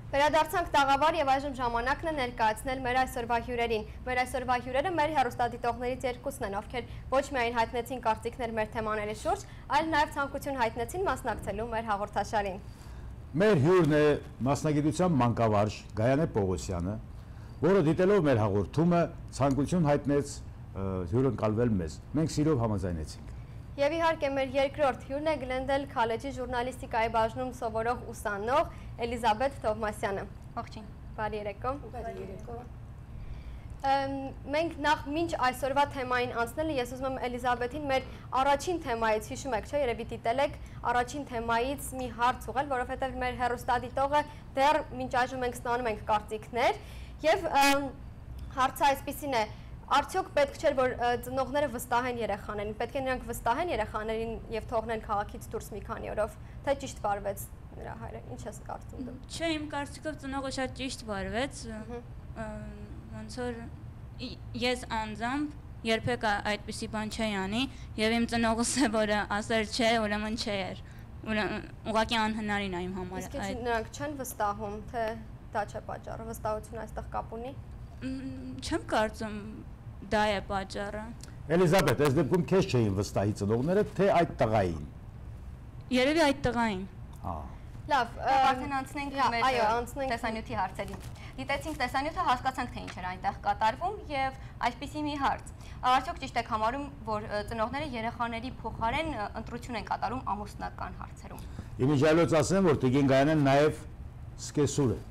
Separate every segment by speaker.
Speaker 1: Վերադարձանք տաղավար եւ այժմ ժամանակն է ներկայացնել մեր այսօրվա հյուրերին։ Մեր այսօրվա հյուրերը մեր հեռուստադիտողներից երկուսն են, ովքեր ոչ միայն հայտնեցին կարծիքներ մեր թեմաների շուրջ, այլ նաեւ ցանկություն հայտնեցին մասնակցելու մեր հաղորդաշարին։
Speaker 2: Մեր հյուրն է մասնագիտությամբ մանկավարժ Գայանե Պողոսյանը, որը դիտելով մեր հաղորդումը ցանկություն հայտնեց հյուրընկալվել մեզ։ Մենք սիրով համաձայնեցինք։
Speaker 1: Եվ իհարկե մեր երկրորդ հյուրն է Գլենդել քոլեջի ժուրնալիստիկայի բաժնում սովորող ուսանող Էլիզաբեթ Թովմասյանը։ Ողջույն։ Բարի երեկո։
Speaker 3: Բարի երեկո։
Speaker 1: Մենք նախ մինչ այսօրվա թեմային անցնելը ես ուզում եմ Էլիզաբեթին մեր առաջին թեմայից հիշում եք, չէ՞, երևի դիտել եք առաջին թեմայից մի հարց ուղղել, որովհետև մեր հեռուստադիտողը դեռ մինչ այժմ մենք ստանում ենք կարծիքներ եւ հարցը այսպեսին է. Արդյոք պետք չէ որ ծնողները վստահեն երեխաներին, պետք է նրանք վստահեն երեխաներին եւ թողնեն քաղաքից դուրս մի քանի օրով, թե ճիշտ վարվեց նրա հայրը, ինչ ես կարծում դու։
Speaker 4: Չէ, իմ կարծիքով ծնողը շատ ճիշտ վարվեց, ոնց որ ես անձամբ երբեք այդպիսի բան չէի անի եւ իմ ծնողս է որը ասել չէ, ուրեմն չէր։ Ուղղակի անհնարին է իմ համար։
Speaker 1: Իսկ նրանք չեն վստահում, թե դա չէ պատճառը, վստահությունը այստեղ կապ ունի։
Speaker 4: Չեմ կարծում դա է պատճառը։
Speaker 2: Էլիզաբեթ, այս դեպքում քեզ չէին վստահի ծնողները, թե այդ տղային։
Speaker 4: Երևի այդ տղային։
Speaker 1: Լավ,
Speaker 3: արդեն անցնենք մեր տեսանյութի հարցերին։ Դիտեցինք տեսանյութը, հասկացանք թե ինչ էր այնտեղ կատարվում եւ այսպիսի մի հարց։ Արդյոք ճիշտ եք համարում, որ ծնողները երեխաների փոխարեն ընտրություն են կատարում ամուսնական հարցերում։
Speaker 2: Իմիջիալոց ասեմ, որ Տիգին Գայանեն նաեւ սկեսուր է։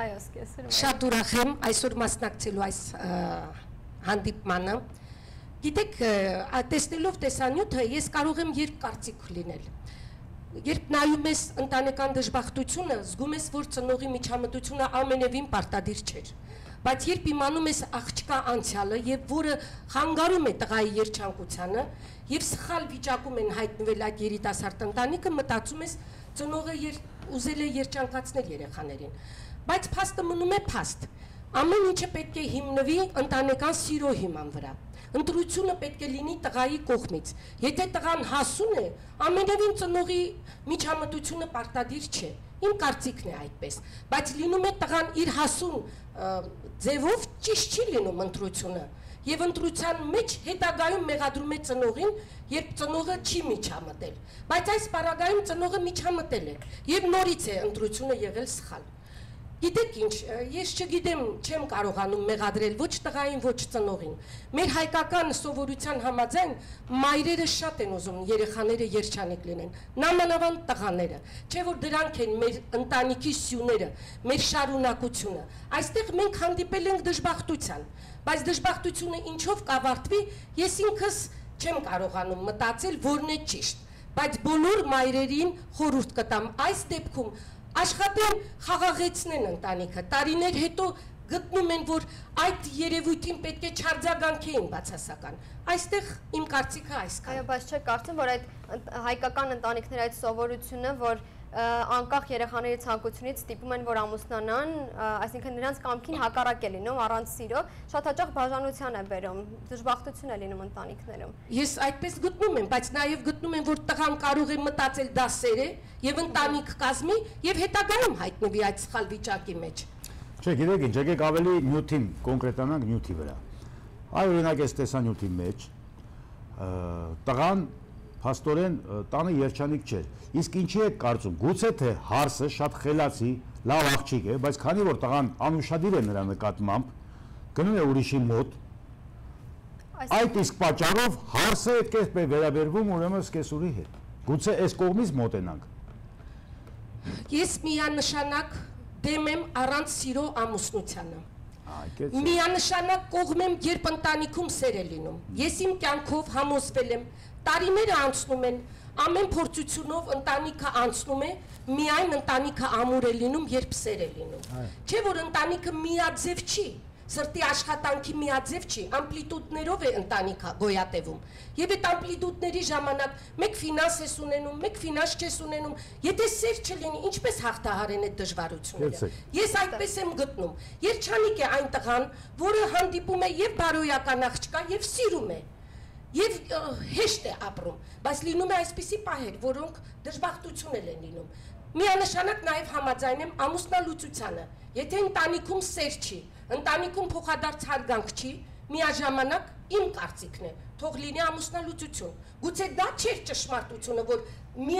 Speaker 1: Այո, սկեսուր եմ։
Speaker 5: Շատ ուրախ եմ այսօր մասնակցելու այս հանդիպմանը։ Գիտեք, տեսնելով տեսանյութը ես կարող եմ երկկարծիք լինել։ Երբ նայում ես ընտանեկան դժբախտությունը, զգում ես, որ ծնողի միջամտությունը ամենևին պարտադիր չէր։ Բայց երբ իմանում ես աղջկա անցյալը եւ որը խանգարում է տղայի երջանկությանը եւ սխալ վիճակում են հայտնվել այդ երիտասարդ ընտանիքը, մտածում ես ծնողը ուզել է երջանկացնել երեխաներին։ Բայց փաստը մնում է փաստ։ Ամեն ինչը պետք է հիմնվի ընտանեկան սիրո հիման վրա։ Ընտրությունը պետք է լինի տղայի կողմից։ Եթե տղան հասուն է, ամենևին ծնողի միջամտությունը պարտադիր չէ։ Իմ կարծիքն է այդպես։ Բայց լինում է տղան իր հասուն ձևով ճիշտ չի լինում ընտրությունը։ Եվ ընտրության մեջ հետագայում մեղադրում է ծնողին, երբ ծնողը չի միջամտել։ Բայց այս պարագայում ծնողը միջամտել է եւ նորից է ընտրությունը եղել սխալ։ Գիտեք ինչ, ես չգիտեմ, չեմ կարողանում մեղադրել ոչ տղային, ոչ ծնողին։ Մեր հայկական սովորության համաձայն մայրերը շատ են ուզում երեխաները երջանիկ լինեն, նամանավանդ տղաները, չէ որ դրանք են մեր ընտանիքի սյուները, մեր շարունակությունը։ Այստեղ մենք հանդիպել ենք դժբախտության, բայց դժբախտությունը ինչով կավարտվի, ես ինքս չեմ կարողանում մտածել, որն է ճիշտ, բայց բոլոր մայրերին խորհուրդ կտամ այս դեպքում աշխատեն խաղաղեցնեն ընտանիքը, տարիներ հետո գտնում են, որ այդ երևույթին պետք է չարձագանքեին բացասական։ Այստեղ իմ կարծիքը այսքան։
Speaker 1: Այո, բայց չէ կարծում, որ այդ հայկական ընտանիքների այդ սովորությունը, որ անկախ երեխաների ցանկությունից ստիպում են, որ ամուսնանան, այսինքն նրանց կամքին հակառակ է լինում, առանց սիրո, շատ հաճախ բաժանության է բերում, դժբախտություն է լինում ընտանիքներում։
Speaker 5: Ես այդպես գտնում եմ, բայց նաև գտնում եմ, որ տղան կարող է մտածել դա սեր է եւ ընտանիք կազմի եւ հետագայում հայտնվի այդ սխալ վիճակի մեջ։
Speaker 2: Չէ, գիտեք ինչ, եկեք ավելի նյութին, կոնկրետանանք նյութի վրա։ Այ օրինակ այս տեսանյութի մեջ տղան փաստորեն տանը երջանիկ չէր։ Իսկ ինչի է կարծում, գուցե թե հարսը շատ խելացի, լավ աղջիկ է, բայց քանի որ տղան անուշադիր է նրա նկատմամբ, գնում է ուրիշի մոտ, այդ իսկ պատճառով հարսը այդպես է վերաբերվում ուրեմն սկեսուրի հետ։ Գուցե այս կողմից մոտենանք։
Speaker 5: Ես միանշանակ դեմ եմ առանց սիրո ամուսնությանը։ Միանշանակ կողմ եմ, երբ ընտանիքում սեր է լինում։ Ես իմ կյանքով համոզվել եմ, տարիները անցնում են, ամեն փորձությունով ընտանիքը անցնում է, միայն ընտանիքը ամուր է լինում, երբ սեր է լինում։ Չէ որ ընտանիքը միաձև չի, սրտի աշխատանքի միաձև չի, ամպլիտուդներով է ընտանիքը գոյատևում։ Եվ այդ ամպլիտուդների ժամանակ մեկ ֆինանս ես ունենում, մեկ ֆինանս չես ունենում, եթե սեր չլինի, ինչպես հաղթահարեն այդ դժվարությունները։ Ես այդպես եմ գտնում։ Երջանիկ է այն տղան, որը հանդիպում է եւ բարոյական աղջկա եւ սիրում է։ Եվ հեշտ է ապրում, բայց լինում է այսպիսի պահեր, որոնք դժբախտություն են լինում։ Միանշանակ նաև համաձայն եմ ամուսնալուծությանը։ Եթե ընտանիքում սեր չի, ընտանիքում փոխադարձ հարգանք չի, միաժամանակ իմ կարծիքն է, թող լինի ամուսնալուծություն։ Գուցե դա չէր ճշմարտությունը, որ մի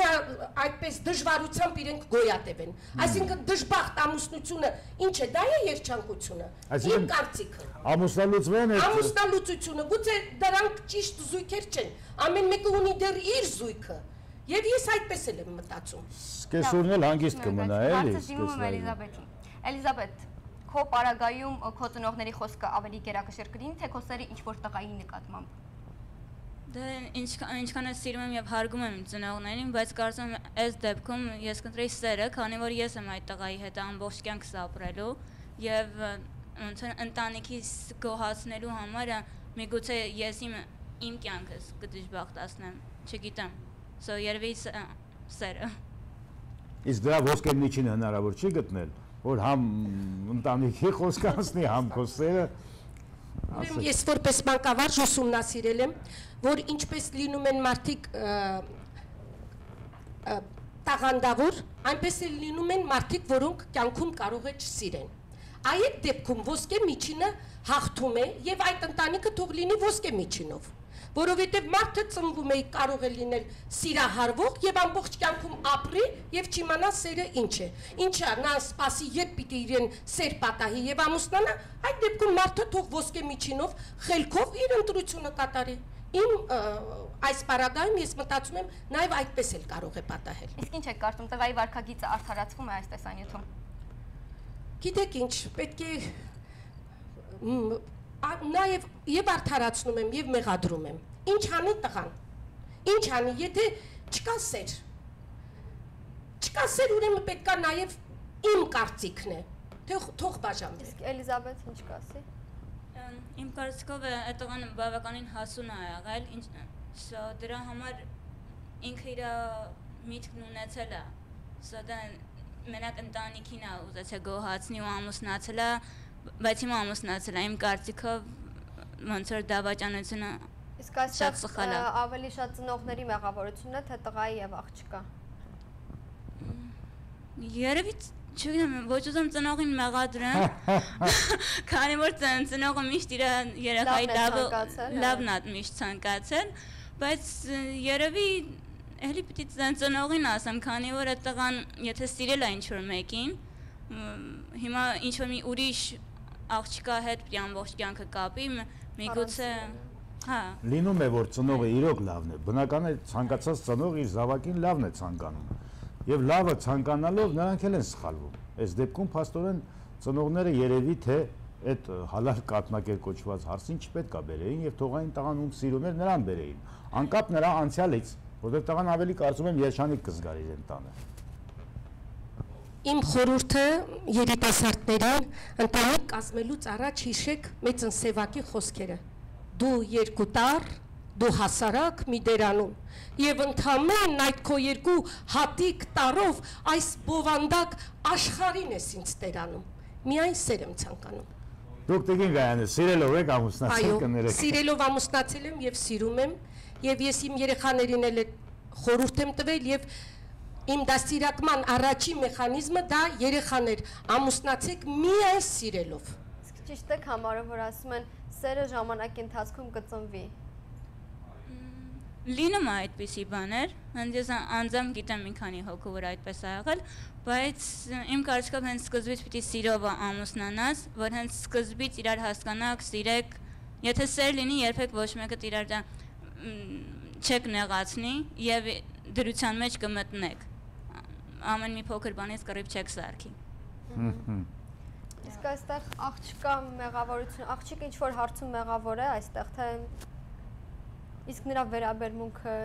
Speaker 5: այդպես դժվարությամբ իրենք գոյատևեն։ Այսինքն դժբախտ ամուսնությունը ինչ է, դա է երջանկությունը։ Իմ կարծիքը։
Speaker 2: Ամուսնալուծվեն է։
Speaker 5: Ամուսնալուծությունը, գուցե դրանք ճիշտ զույգեր չեն։ Ամեն մեկը ունի դեռ իր զույգը։ Եվ ես այդպես էլ եմ մտածում։
Speaker 2: Կեսուրն էլ հանգիստ կմնա, էլի։
Speaker 3: Հարցը դիմում եմ Էլիզաբեթին։ Էլիզաբեթ, քո պարագայում քո ծնողների խոսքը ավելի գերակշիռ կլինի, թե քո սերը ինչ-որ տղայի նկատմամբ։
Speaker 4: Դե ինչքան է սիրում եմ եւ հարգում եմ իմ ծնողներին, բայց կարծում եմ այս դեպքում ես կընտրեի սերը, քանի որ ես եմ այդ տղայի հետ ամբողջ կյանքս ապրելու եւ ոնց որ ընտանիքիս գոհացնելու համար միգուցե ես իմ կյանքս կդժբախտացնեմ, չգիտեմ։ So երևի սերը։
Speaker 2: Իսկ դրա ոսկե միջին հնարավոր չի գտնել, որ համ ընտանիքի խոսք անցնի, համ քո սերը։
Speaker 5: Ես որպես մանկավարժ ուսումնասիրել եմ, որ ինչպես լինում են մարդիկ տաղանդավոր, այնպես էլ լինում են մարդիկ, որոնք կյանքում կարող է չսիրեն։ Այդ դեպքում ոսկե միջինը հաղթում է եւ այդ ընտանիքը թող լինի ոսկե միջինով, որովհետեւ մարդը ծնվում է կարող է լինել սիրահարվող եւ ամբողջ կյանքում ապրի եւ չիմանա սերը ինչ է։ Ինչա նա սպասի երբ պիտի իրեն սեր պատահի եւ ամուսնանա, այդ դեպքում մարդը թող ոսկե միջինով խելքով իր ընտրությունը կատարի։ Իմ այս պարագայում ես մտածում եմ նաև այդպես էլ կարող է պատահել։
Speaker 3: Իսկ ինչ եք կարծում, տղայի վարքագիծը արդարացվում է այս տեսանյութում։
Speaker 5: Գիտեք ինչ, պետք է նաև եւ արդարացնում եմ եւ մեղադրում եմ։ Ինչ անի տղան։ Ինչ անի, եթե չկա սեր։ Չկա սեր, ուրեմն պետքա նաև իմ կարծիքն է, թե թող բաժանվի։
Speaker 1: Իսկ Էլիզաբեթ ինչ կասի։
Speaker 4: Իմ կարծիքով այդ տղան բավականին հասուն է եղել, դրա համար ինքը իր միտքն ունեցել է, դա մենակ ընտանիքին է ուզեցել գոհացնի ու ամուսնացել է, բայց հիմա ամուսնացել է, իմ կարծիքով ոնց որ դավաճանությունը շատ սխալ է։
Speaker 1: Ավելի շատ ծնողների մեղավորությունն է, թե տղայի եւ աղջկա։
Speaker 4: Երևի չգիտեմ, ոչ ուզում ծնողին մեղադրեմ, քանի որ ծնողը միշտ իր երեխայի լավն է միշտ ցանկացել, բայց երևի էլի պիտի ծնողին ասեմ, քանի որ այդ տղան եթե սիրել է ինչ-որ մեկին, հիմա ինչ-որ մի ուրիշ աղջկա հետ պիտի ամբողջ կյանքը կապի, միգուցե
Speaker 2: լինում է, որ ծնողը իրոք լավն է, բնական է ցանկացած ծնող իր զավակին լավն է ցանկանում։ Եվ լավը ցանկանալով նրանք էլ են սխալվում։ Այս դեպքում փաստորեն ծնողները երևի թե այդ հալալ կաթնակեր կոչված հարցին չպետք է բերեին եւ թողային տղան ում սիրում էր նրան բերեին։ Անկապ նրա անցյալից, որովհետեւ տղան ավելի կարծում եմ երջանիկ կզգար իրեն տանը։
Speaker 5: Իմ խորհուրդը երիտասարդներին ընտանիք կազմելուց առաջ հիշեք մեծ ընսևակի խոսքերը։ Դու երկու տար, դու հասարակ մի դերանում եւ ընդհանրեն այդ քո երկու հատիկ տարով այս բովանդակ աշխարհին ես ինձ դերանում։ Միայն սեր եմ ցանկանում։
Speaker 2: Դուք Տիկին Գայանը սիրելով եք ամուսնացել կներեք։
Speaker 5: Այո, սիրելով ամուսնացել եմ եւ սիրում եմ եւ ես իմ երեխաներին էլ խորհուրդ եմ տվել եւ իմ դաստիարակման առաջին մեխանիզմը դա երեխաներ ամուսնացեք միայն սիրելով։
Speaker 1: Իսկ ճիշտ է համարը, որ ասում են սերը ժամանակի ընթացքում կծնվի։
Speaker 4: Լինում է այդպիսի բաներ, ես անձամբ գիտեմ մի քանի հոգու, որ այդպես է եղել, բայց իմ կարծիքով հենց սկզբից պիտի սիրով ամուսնանաս, որ հենց սկզբից իրար հասկանաք, սիրեք, եթե սեր լինի, երբեք ոչ մեկը իրար դա չեք նեղացնի եւ դրության մեջ կմտնեք։ Ամեն մի փոքր բանից կռիվ չեք սարքի։
Speaker 1: Իսկ այստեղ աղջկա մեղավորություն, աղջիկը ինչ որ հարցում մեղավոր է այստեղ, թե իսկ նրա վերաբերմունքը